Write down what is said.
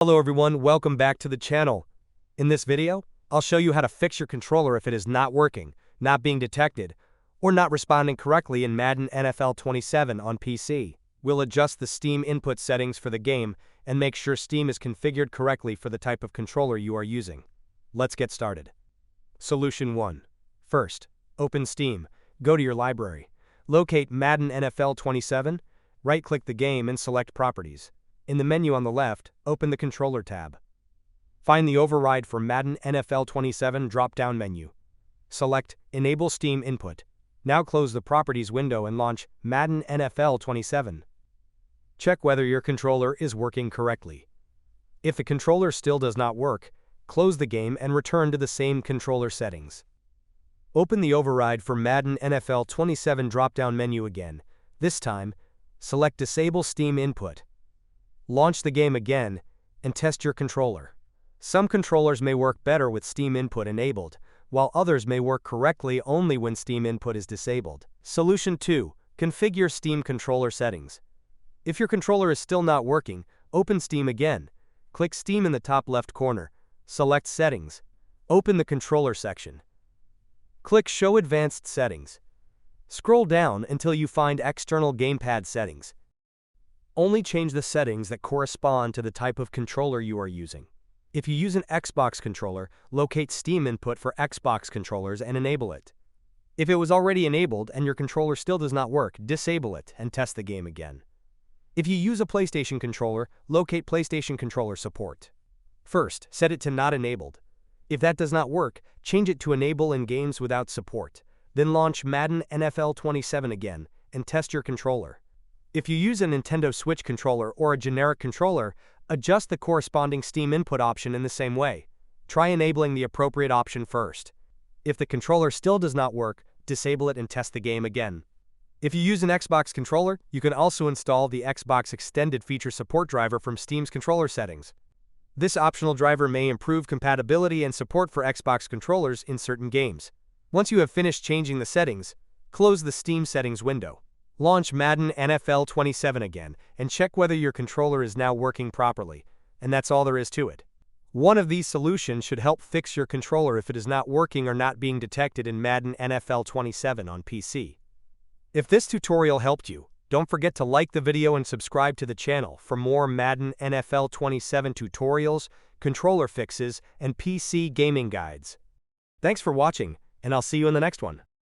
Hello everyone, welcome back to the channel. In this video, I'll show you how to fix your controller if it is not working, not being detected, or not responding correctly in Madden NFL 27 on PC. We'll adjust the Steam input settings for the game and make sure Steam is configured correctly for the type of controller you are using. Let's get started. Solution 1. First, open Steam, go to your library, locate Madden NFL 27, right-click the game and select Properties. In the menu on the left, open the Controller tab. Find the override for Madden NFL 27 drop-down menu. Select Enable Steam Input. Now close the Properties window and launch Madden NFL 27. Check whether your controller is working correctly. If the controller still does not work, close the game and return to the same controller settings. Open the override for Madden NFL 27 drop-down menu again. This time, select Disable Steam Input. Launch the game again, and test your controller. Some controllers may work better with Steam Input enabled, while others may work correctly only when Steam Input is disabled. Solution 2. Configure Steam controller settings. If your controller is still not working, open Steam again. Click Steam in the top left corner. Select Settings. Open the Controller section. Click Show Advanced Settings. Scroll down until you find External Gamepad Settings. Only change the settings that correspond to the type of controller you are using. If you use an Xbox controller, locate Steam Input for Xbox controllers and enable it. If it was already enabled and your controller still does not work, disable it and test the game again. If you use a PlayStation controller, locate PlayStation controller support. First, set it to Not Enabled. If that does not work, change it to Enable in games without support. Then launch Madden NFL 27 again and test your controller. If you use a Nintendo Switch controller or a generic controller, adjust the corresponding Steam Input option in the same way. Try enabling the appropriate option first. If the controller still does not work, disable it and test the game again. If you use an Xbox controller, you can also install the Xbox Extended Feature Support driver from Steam's controller settings. This optional driver may improve compatibility and support for Xbox controllers in certain games. Once you have finished changing the settings, close the Steam settings window. Launch Madden NFL 27 again and check whether your controller is now working properly, and that's all there is to it. One of these solutions should help fix your controller if it is not working or not being detected in Madden NFL 27 on PC. If this tutorial helped you, don't forget to like the video and subscribe to the channel for more Madden NFL 27 tutorials, controller fixes, and PC gaming guides. Thanks for watching, and I'll see you in the next one.